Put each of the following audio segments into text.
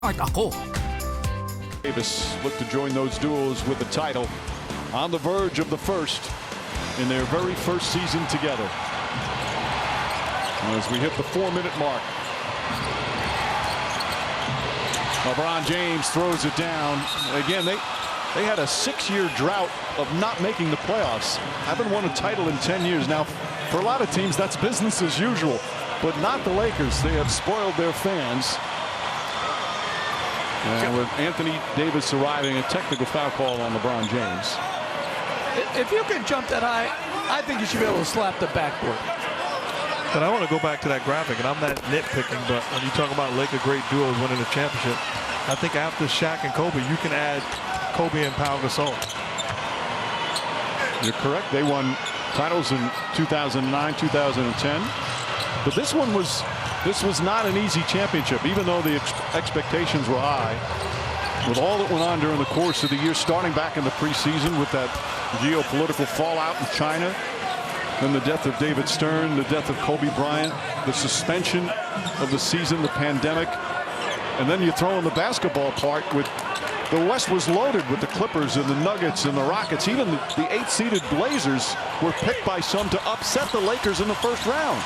Art ako. Davis look to join those duels with the title on the verge of the first in their very first season together. As we hit the 4-minute mark, LeBron James throws it down. Again, they had a 6-year drought of not making the playoffs. Haven't won a title in 10 years. Now, for a lot of teams, that's business as usual, but not the Lakers. They have spoiled their fans. And with Anthony Davis arriving, a technical foul call on LeBron James. If you can jump that high, I think you should be able to slap the backboard. But I want to go back to that graphic, and I'm not nitpicking, but when you talk about Laker great duos winning a championship, I think after Shaq and Kobe, you can add Kobe and Pau Gasol. You're correct. They won titles in 2009, 2010. But this was not an easy championship, even though the expectations were high. With all that went on during the course of the year, starting back in the preseason with that geopolitical fallout in China, then the death of David Stern, the death of Kobe Bryant, the suspension of the season, the pandemic, and then you throw in the basketball part with the West was loaded with the Clippers and the Nuggets and the Rockets. Even the 8-seeded Blazers were picked by some to upset the Lakers in the first round.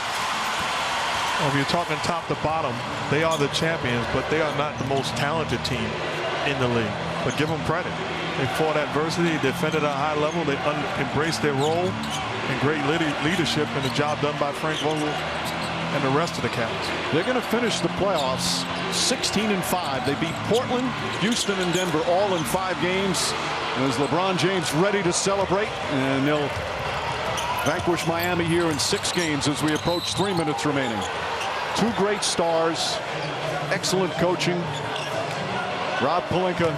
Well, if you're talking top to bottom, they are the champions, but they are not the most talented team in the league. But give them credit. They fought adversity, defended at a high level, they embraced their role, and great leadership and the job done by Frank Vogel and the rest of the Cavs. They're going to finish the playoffs 16-5. They beat Portland, Houston, and Denver all in 5 games. And as LeBron James ready to celebrate, and they'll vanquish Miami here in 6 games as we approach 3 minutes remaining. 2 great stars, excellent coaching. Rob Pelinka,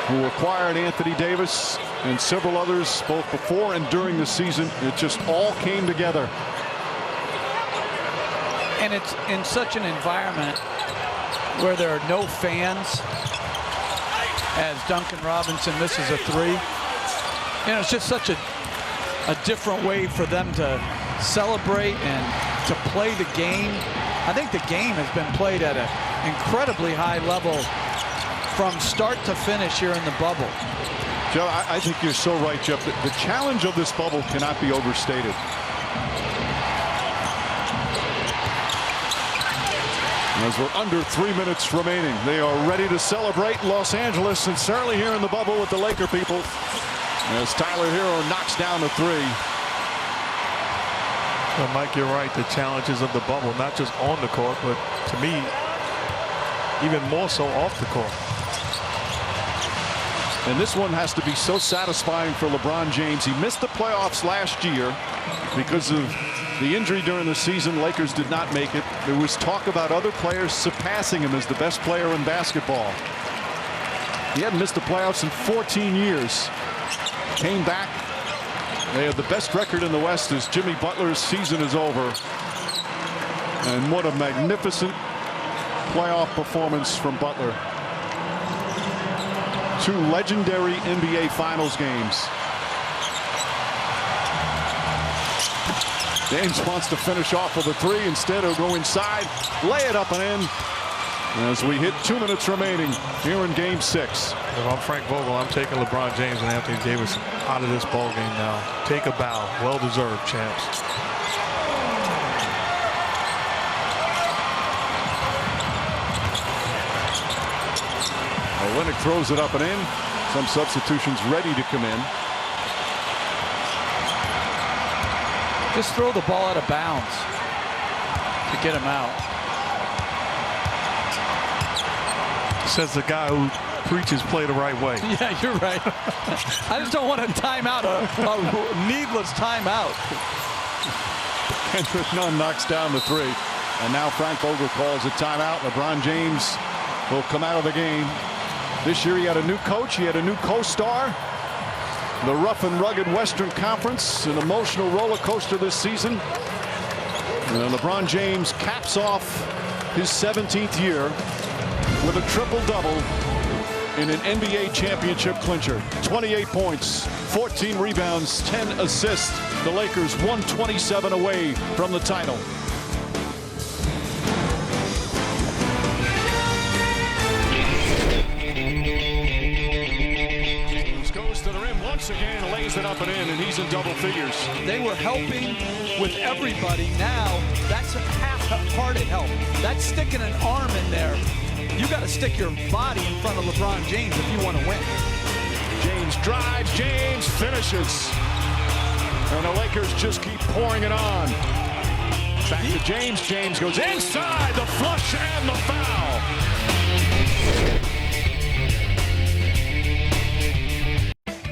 who acquired Anthony Davis and several others both before and during the season. It just all came together. And it's in such an environment where there are no fans as Duncan Robinson misses a 3. You know, it's just such a different way for them to celebrate and to play the game. I think the game has been played at an incredibly high level from start to finish here in the bubble. Joe, I think you're so right, Jeff. The challenge of this bubble cannot be overstated. As we're under 3 minutes remaining, they are ready to celebrate in Los Angeles and certainly here in the bubble with the Laker people. As Tyler Hero knocks down the 3. Well, Mike, you're right. The challenges of the bubble, not just on the court, but to me, even more so off the court. And this one has to be so satisfying for LeBron James. He missed the playoffs last year because of the injury during the season. Lakers did not make it. There was talk about other players surpassing him as the best player in basketball. He hadn't missed the playoffs in 14 years. Came back. They have the best record in the West as Jimmy Butler's season is over. And what a magnificent playoff performance from Butler. 2 legendary NBA Finals games. James wants to finish off with a 3. Instead, he'll go inside, lay it up and in. As we hit 2 minutes remaining here in Game 6. If I'm Frank Vogel, I'm taking LeBron James and Anthony Davis out of this ball game now. Take a bow. Well-deserved, champs. Olynyk throws it up and in. Some substitutions ready to come in. Just throw the ball out of bounds to get him out. Says the guy who preaches play the right way. Yeah, you're right. I just don't want a timeout, a needless timeout. Kendrick Nunn knocks down the 3. And now Frank Vogel calls a timeout. LeBron James will come out of the game. This year he had a new coach. He had a new co-star. The rough and rugged Western Conference, an emotional roller coaster this season. And LeBron James caps off his 17th year with a triple-double in an NBA championship clincher. 28 points, 14 rebounds, 10 assists. The Lakers 127 away from the title. once again lays it up and in, and he's in double figures. They were helping with everybody. Now, that's a half-hearted help. That's sticking an arm in there. You got to stick your body in front of LeBron James if you want to win. James drives, James finishes. And the Lakers just keep pouring it on. Back to James. James goes inside, the flush and the foul.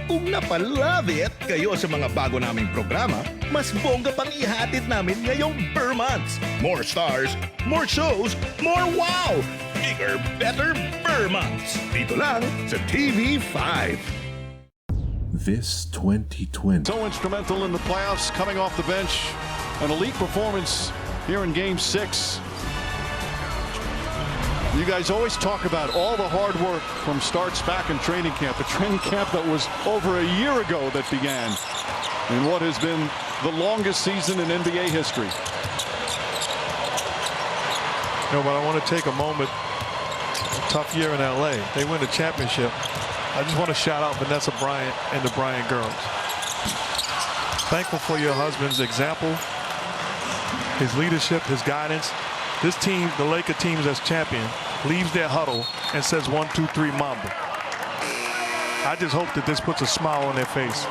Kung napalove it kayo sa mga bago naming programa, mas bongga pang ihatid namin ngayong Burr Months. More stars, more shows, more wow! Bigger, better Burr Months. Dito lang sa TV5. This 2020. So instrumental in the playoffs, coming off the bench. An elite performance here in Game 6. You guys always talk about all the hard work from starts back in training camp. A training camp that was over a year ago that began in what has been the longest season in NBA history. No, but I want to take a moment. A tough year in LA. They win the championship. I just want to shout out Vanessa Bryant and the Bryant girls. Thankful for your husband's example, his leadership, his guidance. This team, the Laker team as champion, leaves their huddle and says 1, 2, 3 Mamba. I just hope that this puts a smile on their face,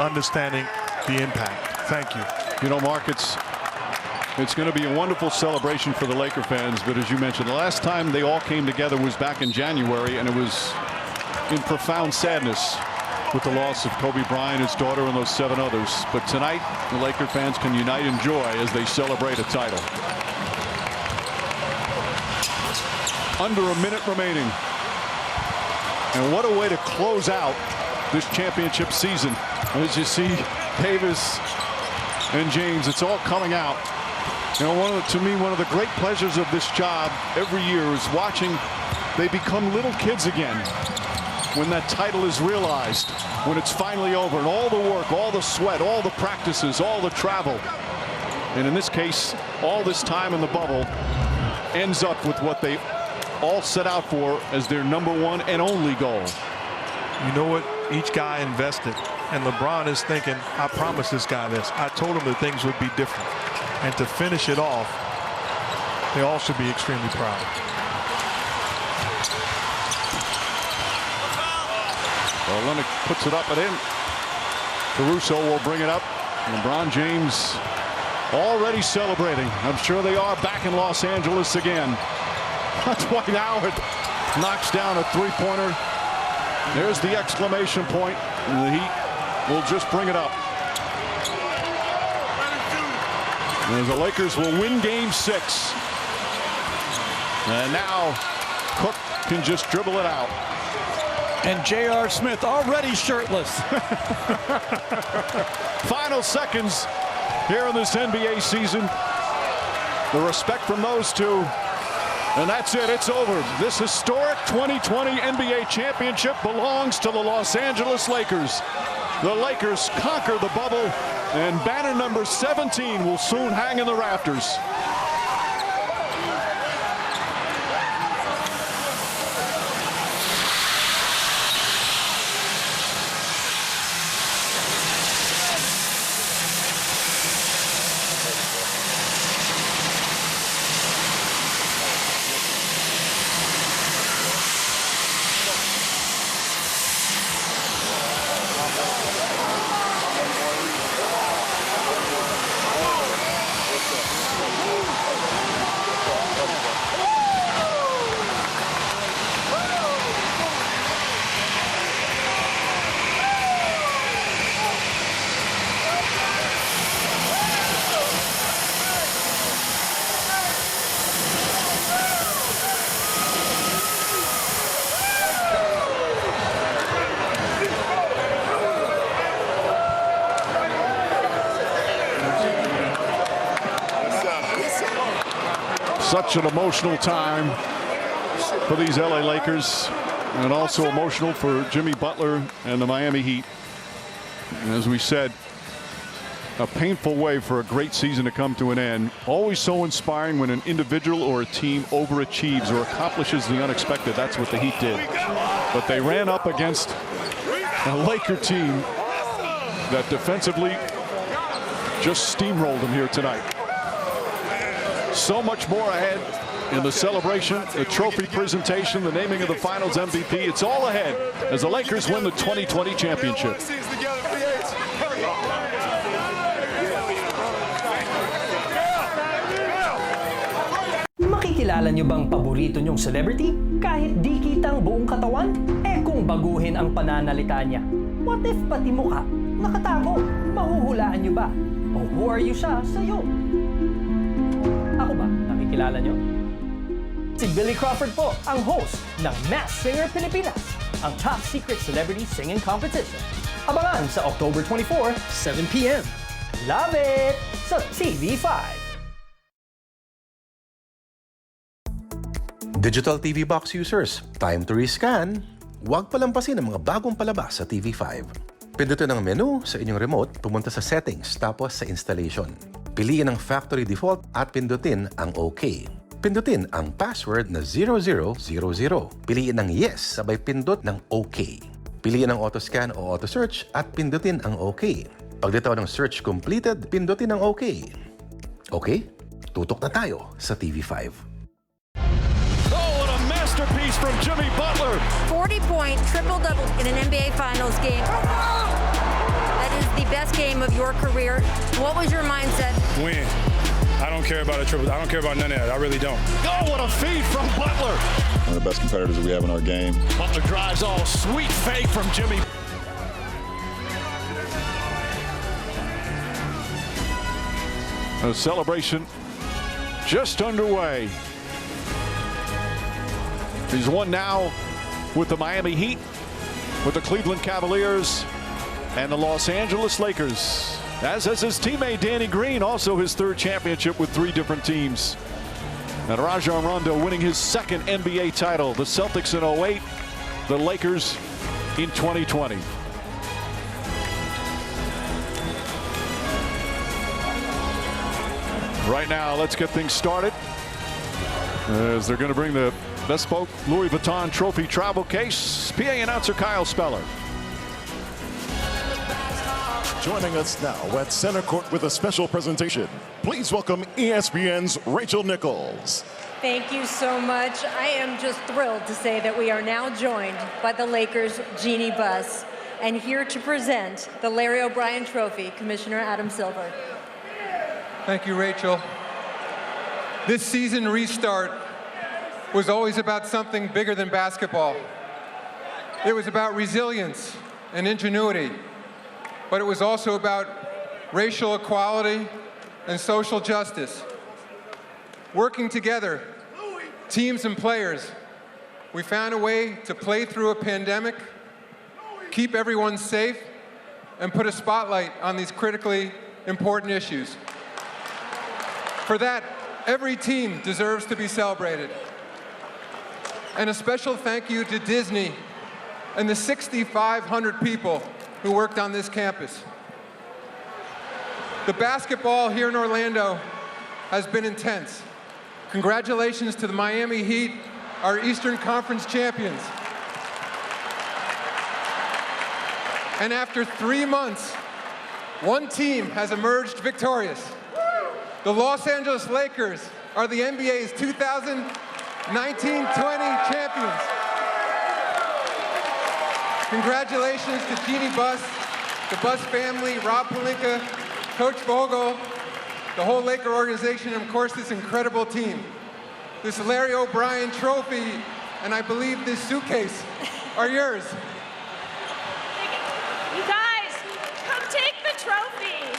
understanding the impact. Thank you. You know, Mark, it's going to be a wonderful celebration for the Laker fans, but as you mentioned, the last time they all came together was back in January, and it was in profound sadness with the loss of Kobe Bryant, his daughter, and those 7 others. But tonight, the Laker fans can unite in joy as they celebrate a title. Under a minute remaining. And what a way to close out this championship season. As you see Davis and James, it's all coming out. You know, to me, one of the great pleasures of this job every year is watching they become little kids again when that title is realized, when it's finally over, and all the work, all the sweat, all the practices, all the travel, and in this case, all this time in the bubble ends up with what they all set out for as their #1 and only goal. You know what? Each guy invested, and LeBron is thinking, I promised this guy this. I told him that things would be different. And to finish it off, they all should be extremely proud. Well, Leonard puts it up and in. Caruso will bring it up. LeBron James already celebrating. I'm sure they are back in Los Angeles again. Dwight Howard knocks down a three-pointer. There's the exclamation point. And the Heat will just bring it up. And the Lakers will win Game 6. And now Cook can just dribble it out. And J.R. Smith already shirtless. Final seconds here in this NBA season. The respect from those two. And that's it. It's over. This historic 2020 NBA championship belongs to the Los Angeles Lakers. The Lakers conquer the bubble, and banner number 17 will soon hang in the rafters. Such an emotional time for these LA Lakers, and also emotional for Jimmy Butler and the Miami Heat. And as we said, a painful way for a great season to come to an end. Always so inspiring when an individual or a team overachieves or accomplishes the unexpected. That's what the Heat did. But they ran up against A Laker team that defensively just steamrolled them here tonight. So much more ahead in the celebration, the trophy presentation, the naming of the Finals MVP. It's all ahead as the Lakers win the 2020 championship. Makikilala nyo bang paborito nyong celebrity kahit di kitang buong katawan? Eh kung baguhin ang pananalita niya, what if pati mukha nakatago? Mahuhulaan nyo ba? O who are you siya sa'yo? Ako ba? Nakikilala nyo? Si Billy Crawford po, ang host ng Masked Singer Pilipinas, ang top secret celebrity singing competition. Abangan sa October 24, 7 p.m. Love it! Sa TV5. Digital TV box users, time to rescan. Huwag palampasin ang mga bagong palabas sa TV5. Pindutin ang menu sa inyong remote, pumunta sa settings, tapos sa installation. Piliin ang factory default at pindutin ang OK. Pindutin ang password na 0000. Piliin ang yes, sabay pindot ng OK. Piliin ang auto-scan o auto-search at pindutin ang OK. Pagditaw ng search completed, pindutin ang OK. Okay? Tutok na tayo sa TV5. Oh, what a masterpiece from Jimmy Butler. 40-point triple-double in an NBA Finals game. That is the best game of your career. What was your mindset? Win. I don't care about a triple. I don't care about none of that. I really don't. Oh, what a feed from Butler. One of the best competitors that we have in our game. Butler drives all sweet fake from Jimmy. A celebration just underway. He's won now with the Miami Heat, with the Cleveland Cavaliers, and the Los Angeles Lakers. As has his teammate Danny Green, also his third championship with 3 different teams. And Rajon Rondo winning his second NBA title. The Celtics in 08, the Lakers in 2020. Right now, let's get things started as they're going to bring the bespoke Louis Vuitton Trophy travel case. PA announcer Kyle Speller. Joining us now at center court with a special presentation, please welcome ESPN's Rachel Nichols. Thank you so much. I am just thrilled to say that we are now joined by the Lakers' Jeannie Buss, and here to present the Larry O'Brien Trophy, Commissioner Adam Silver. Thank you, Rachel. This season restart was always about something bigger than basketball. It was about resilience and ingenuity, but it was also about racial equality and social justice. Working together, teams and players, we found a way to play through a pandemic, keep everyone safe, and put a spotlight on these critically important issues. For that, every team deserves to be celebrated. And a special thank you to Disney and the 6,500 people who worked on this campus. The basketball here in Orlando has been intense. Congratulations to the Miami Heat, our Eastern Conference champions. And after 3 months, one team has emerged victorious. The Los Angeles Lakers are the NBA's 2019-20 champions. Congratulations to Jeannie Buss, the Buss family, Rob Pelinka, Coach Vogel, the whole Laker organization, and of course this incredible team. This Larry O'Brien Trophy, and I believe this suitcase, are yours. You guys, come take the trophy.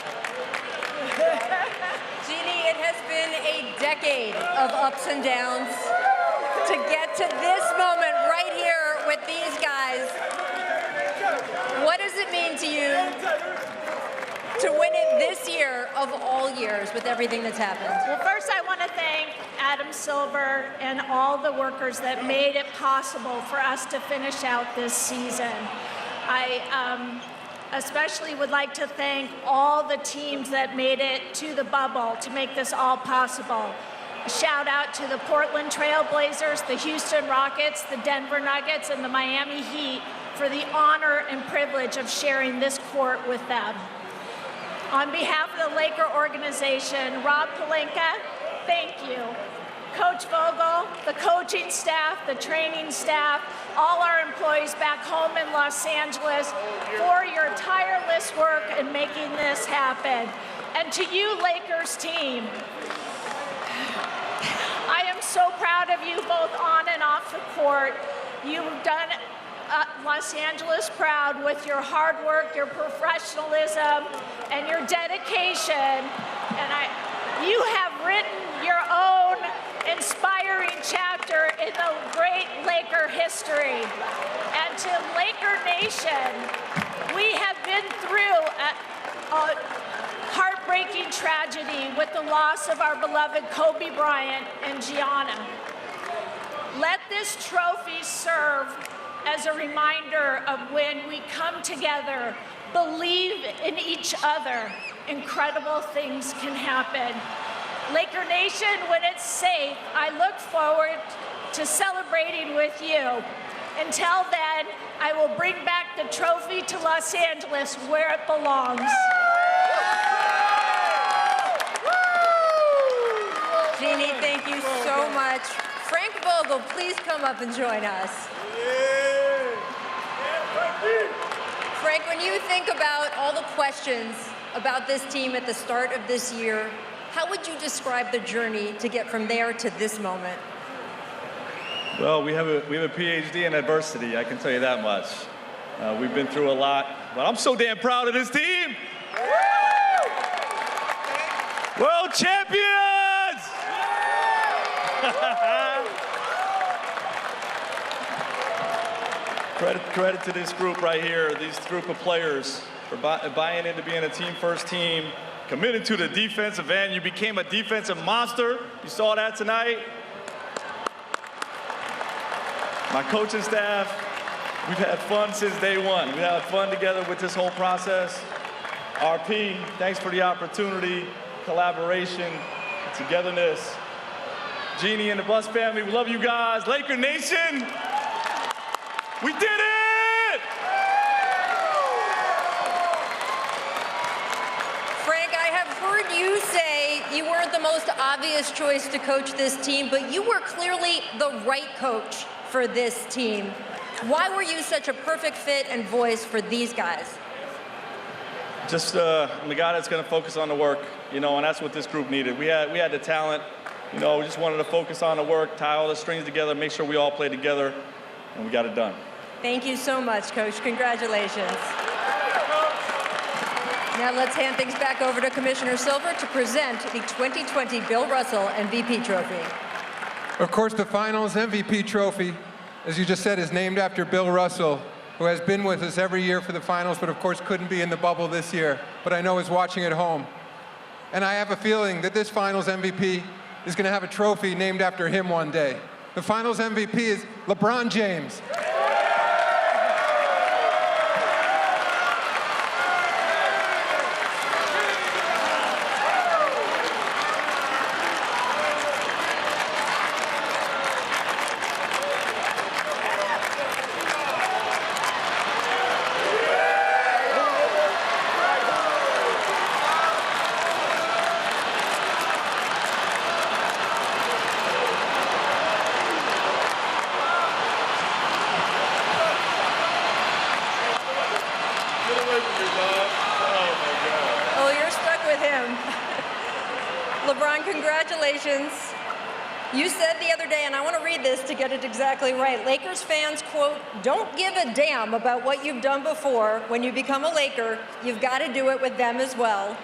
Jeannie, it has been a decade of ups and downs to get to this moment right here with these guys. What does it mean to you to win it this year of all years with everything that's happened? Well, first I want to thank Adam Silver and all the workers that made it possible for us to finish out this season. I especially would like to thank all the teams that made it to the bubble to make this all possible. A shout out to the Portland Trail Blazers, the Houston Rockets, the Denver Nuggets, and the Miami Heat for the honor and privilege of sharing this court with them. On behalf of the Laker organization, Rob Pelinka, thank you. Coach Vogel, the coaching staff, the training staff, all our employees back home in Los Angeles for your tireless work in making this happen. And to you, Lakers team, I am so proud of you both on and off the court. You've done Los Angeles proud with your hard work, your professionalism, and your dedication. And you have written your own inspiring chapter in the great Laker history. And to Laker Nation, we have been through a heartbreaking tragedy with the loss of our beloved Kobe Bryant and Gianna. Let this trophy serve as a reminder of when we come together, believe in each other, incredible things can happen. Laker Nation, when it's safe, I look forward to celebrating with you. Until then, I will bring back the trophy to Los Angeles where it belongs. Jeannie, thank you so much. Frank Vogel, please come up and join us. Frank, when you think about all the questions about this team at the start of this year, how would you describe the journey to get from there to this moment? Well, we have a PhD in adversity, I can tell you that much. We've been through a lot, but I'm so damn proud of this team. World champions! Credit to this group right here, these group of players for buying into being a team first team, committed to the defensive end. You became a defensive monster. You saw that tonight. My coaching staff, we've had fun since day one. We've had fun together with this whole process. RP, thanks for the opportunity, collaboration, togetherness. Jeannie and the Bus family, we love you guys. Laker Nation, we did it! Frank, I have heard you say you weren't the most obvious choice to coach this team, but you were clearly the right coach for this team. Why were you such a perfect fit and voice for these guys? Just I'm the guy that's going to focus on the work, and that's what this group needed. We had the talent, we just wanted to focus on the work, tie all the strings together, make sure we all play together, and we got it done. Thank you so much, Coach. Congratulations. Now let's hand things back over to Commissioner Silver to present the 2020 Bill Russell MVP Trophy. Of course, the Finals MVP trophy, as you just said, is named after Bill Russell, who has been with us every year for the Finals, but of course couldn't be in the bubble this year, but I know is watching at home. And I have a feeling that this Finals MVP is going to have a trophy named after him one day. The Finals MVP is LeBron James. Oh, you're stuck with him. LeBron, congratulations. You said the other day, and I want to read this to get it exactly right, Lakers fans, quote, don't give a damn about what you've done before. When you become a Laker, you've got to do it with them as well.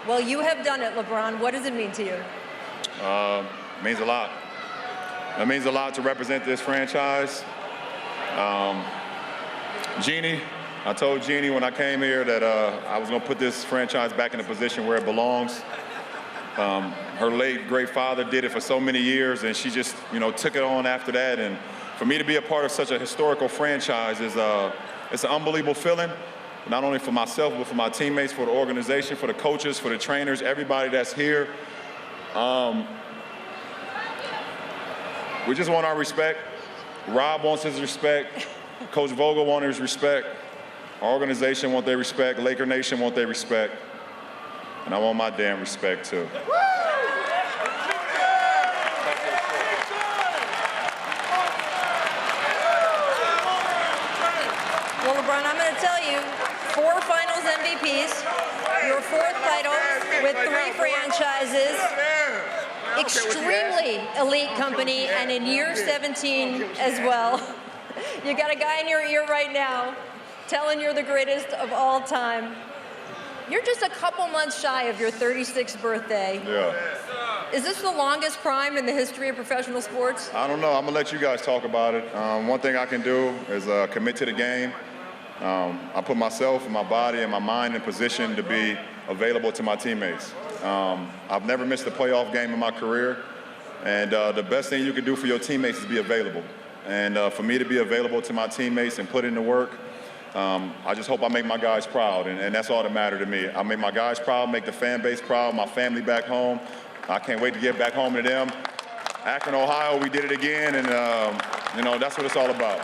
Well, you have done it, LeBron. What does it mean to you? It means a lot. It means a lot to represent this franchise. Jeannie, I told Jeannie when I came here that I was going to put this franchise back in a position where it belongs. Her late great father did it for so many years, and she just, took it on after that. And for me to be a part of such a historical franchise is it's an unbelievable feeling, not only for myself, but for my teammates, for the organization, for the coaches, for the trainers, everybody that's here. We just want our respect. Rob wants his respect. Coach Vogel wants his respect. Our organization wants their respect. Laker Nation wants their respect. And I want my damn respect, too. Well, LeBron, I'm going to tell you, 4 Finals MVPs, your 4th title with 3 franchises, extremely elite company, and in year 17 as well. You got a guy in your ear right now telling you're the greatest of all time. You're just a couple months shy of your 36th birthday. Yeah. Is this the longest prime in the history of professional sports? I don't know. I'm going to let you guys talk about it. One thing I can do is commit to the game. I put myself and my body and my mind in position to be available to my teammates. I've never missed a playoff game in my career. And the best thing you can do for your teammates is be available. And for me to be available to my teammates and put in the work, I just hope I make my guys proud, and that's all that matters to me. I make my guys proud, make the fan base proud, my family back home. I can't wait to get back home to them. Akron, Ohio, we did it again, and you know, that's what it's all about.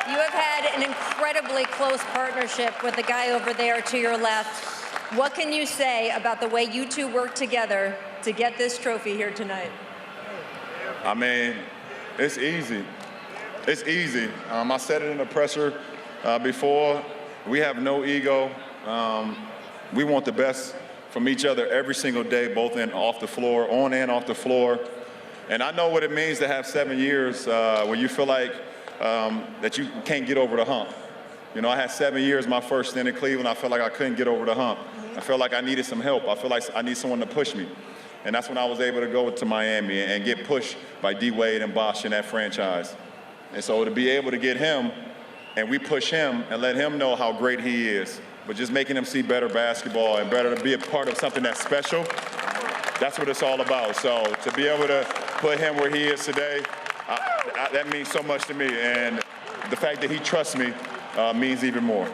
You have had an incredibly close partnership with the guy over there to your left. What can you say about the way you two worked together to get this trophy here tonight? I mean, it's easy. It's easy. I said it in the presser before. We have no ego. We want the best from each other every single day, both in off the floor, on and off the floor. And I know what it means to have 7 years where you feel like that you can't get over the hump. You know, I had 7 years my first stint in Cleveland. I felt like I couldn't get over the hump. I felt like I needed some help. I feel like I need someone to push me. And that's when I was able to go to Miami and get pushed by D-Wade and Bosh in that franchise. And so to be able to get him, and we push him and let him know how great he is, but just making him see better basketball and better to be a part of something that's special, that's what it's all about. So to be able to put him where he is today, that means so much to me. And the fact that he trusts me means even more.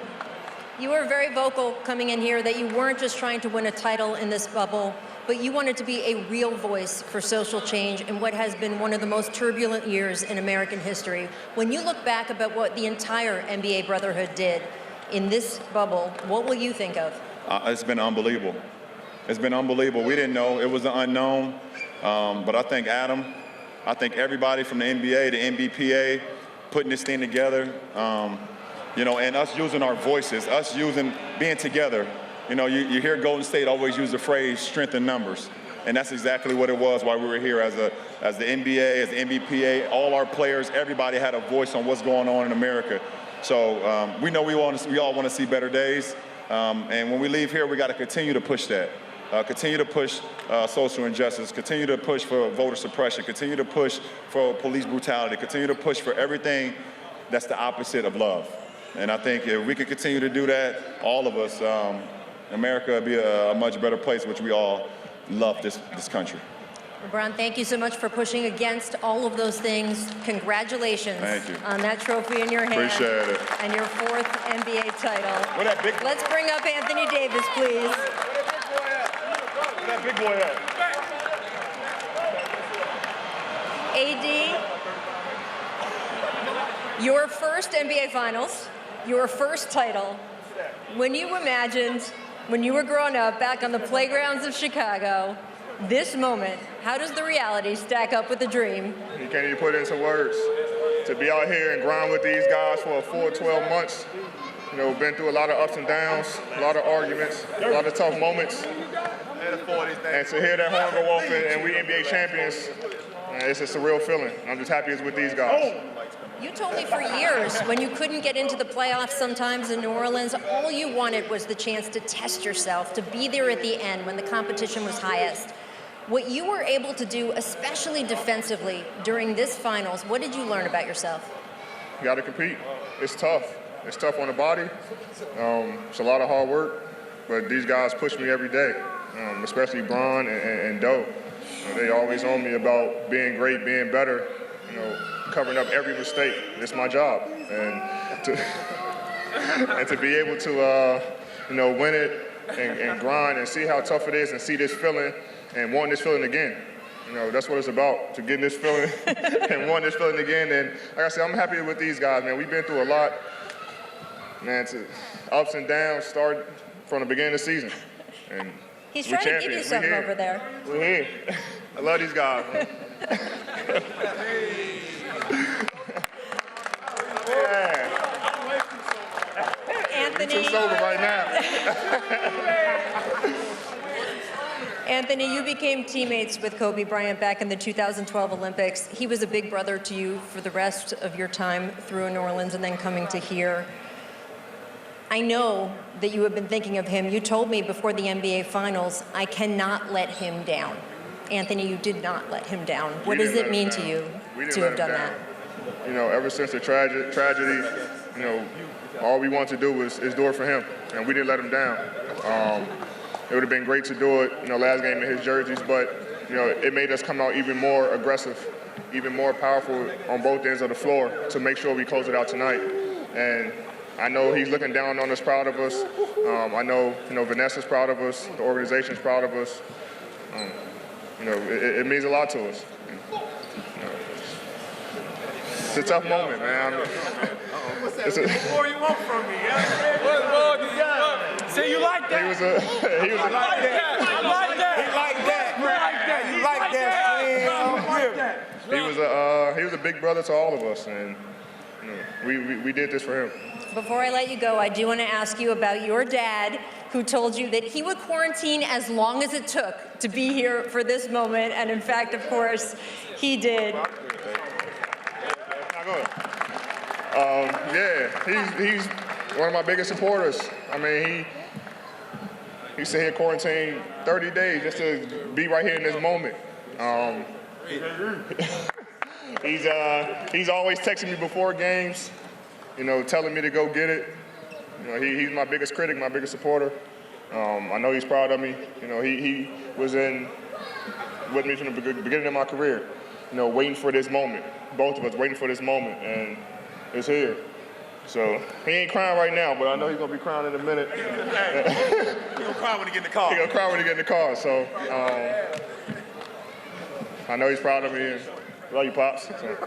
You were very vocal coming in here that you weren't just trying to win a title in this bubble, but you wanted to be a real voice for social change in what has been one of the most turbulent years in American history. When you look back about what the entire NBA Brotherhood did in this bubble, what will you think of? It's been unbelievable. It's been unbelievable. We didn't know. It was the unknown. But I think Adam, I think everybody from the NBA, the NBPA, putting this thing together, you know, and us using our voices, us being together. You know, you hear Golden State always use the phrase strength in numbers. And that's exactly what it was while we were here as the NBA, as the NBPA, all our players, everybody had a voice on what's going on in America. So we know we all want to see better days. And when we leave here, we got to continue to push that. Continue to push social injustice, continue to push for voter suppression, continue to push for police brutality, continue to push for everything that's the opposite of love. And I think if we could continue to do that, all of us, America would be a much better place, which we all love this country. LeBron, thank you so much for pushing against all of those things. Congratulations on that trophy in your hand. Appreciate it. And your 4th NBA title. Where that big Let's bring up Anthony Davis, please. Where that big boy at? AD, your first NBA Finals, your first title. When you imagined, when you were growing up back on the playgrounds of Chicago, this moment, how does the reality stack up with the dream? You can't even put it into words. To be out here and grind with these guys for a full 12 months, you know, been through a lot of ups and downs, a lot of arguments, a lot of tough moments. And to hear that horn go off and we NBA champions, it's a surreal feeling. I'm just happy it's with these guys. You told me for years when you couldn't get into the playoffs sometimes in New Orleans, all you wanted was the chance to test yourself, to be there at the end when the competition was highest. What you were able to do, especially defensively, during this finals, what did you learn about yourself? You got to compete. It's tough. It's tough on the body. It's a lot of hard work, but these guys push me every day, especially Bron and Doe. They always on me about being great, being better, you know, covering up every mistake. It's my job. And to be able to, you know, win it and grind and see how tough it is and see this feeling and want this feeling again. You You know, that's what it's about, to get in this feeling and want this feeling again. And like I said, I'm happy with these guys, man. We've been through a lot, man, to ups and downs, start from the beginning of the season. And he's we're trying to give you champions. something We're here. over there. We're here. I love these guys, man. Yeah. Anthony. You're too sober right now. Anthony, you became teammates with Kobe Bryant back in the 2012 Olympics. He was a big brother to you for the rest of your time through New Orleans and then coming to here. I know that you have been thinking of him. You told me before the NBA Finals, I cannot let him down. Anthony, you did not let him down. What does it mean to you to have done that? You know, ever since the tragedy, you know, all we want to do is do it for him, and we didn't let him down. It would have been great to do it, you know, last game in his jerseys, but, you know, it made us come out even more aggressive, even more powerful on both ends of the floor to make sure we close it out tonight. And I know he's looking down on us, proud of us. I know, you know, Vanessa's proud of us, the organization's proud of us. You know, it means a lot to us. You know, it's a tough moment, man. What's more you want from me? What more you got? Say you like that. He was I like that. I like that. He like that. You like that. He was a big brother to all of us, and you know, we did this for him. Before I let you go, I do want to ask you about your dad, who told you that he would quarantine as long as it took to be here for this moment, and in fact, of course, he did. Yeah, he's one of my biggest supporters. I mean, he said he'd quarantine 30 days just to be right here in this moment. He's always texting me before games, you know, telling me to go get it. You know, he's my biggest critic, my biggest supporter. I know he's proud of me. You know, he was with me from the beginning of my career, you know, waiting for this moment. Both of us waiting for this moment, and it's here. So he ain't crying right now, but I know he's gonna be crying in a minute. He gonna cry when he get in the car. He gonna cry when he get in the car. So I know he's proud of me. And love you, Pops. So.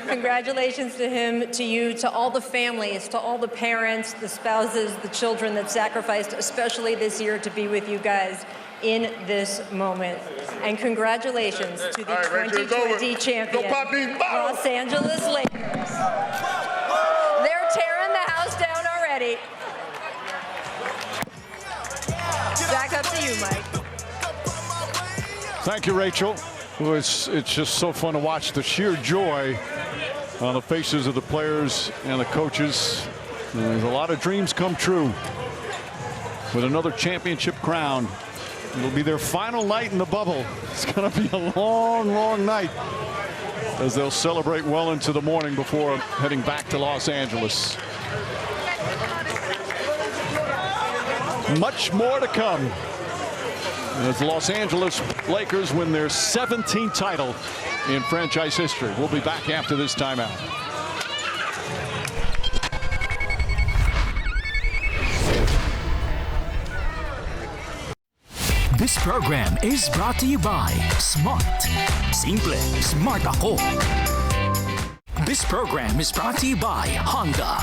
Congratulations to him, to you, to all the families, to all the parents, the spouses, the children that sacrificed, especially this year, to be with you guys in this moment. And congratulations to the 2020 champion, Los Angeles Lakers. They're tearing the house down already. Back up to you, Mike. Thank you, Rachel. Well, it's just so fun to watch the sheer joy on the faces of the players and the coaches. There's a lot of dreams come true with another championship crown. It'll be their final night in the bubble. It's going to be a long, long night as they'll celebrate well into the morning before heading back to Los Angeles. Much more to come as the Los Angeles Lakers win their 17th title in franchise history. We'll be back after this timeout. This program is brought to you by Smart. Simple, smart ako. This program is brought to you by Honda.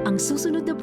Ang susunod na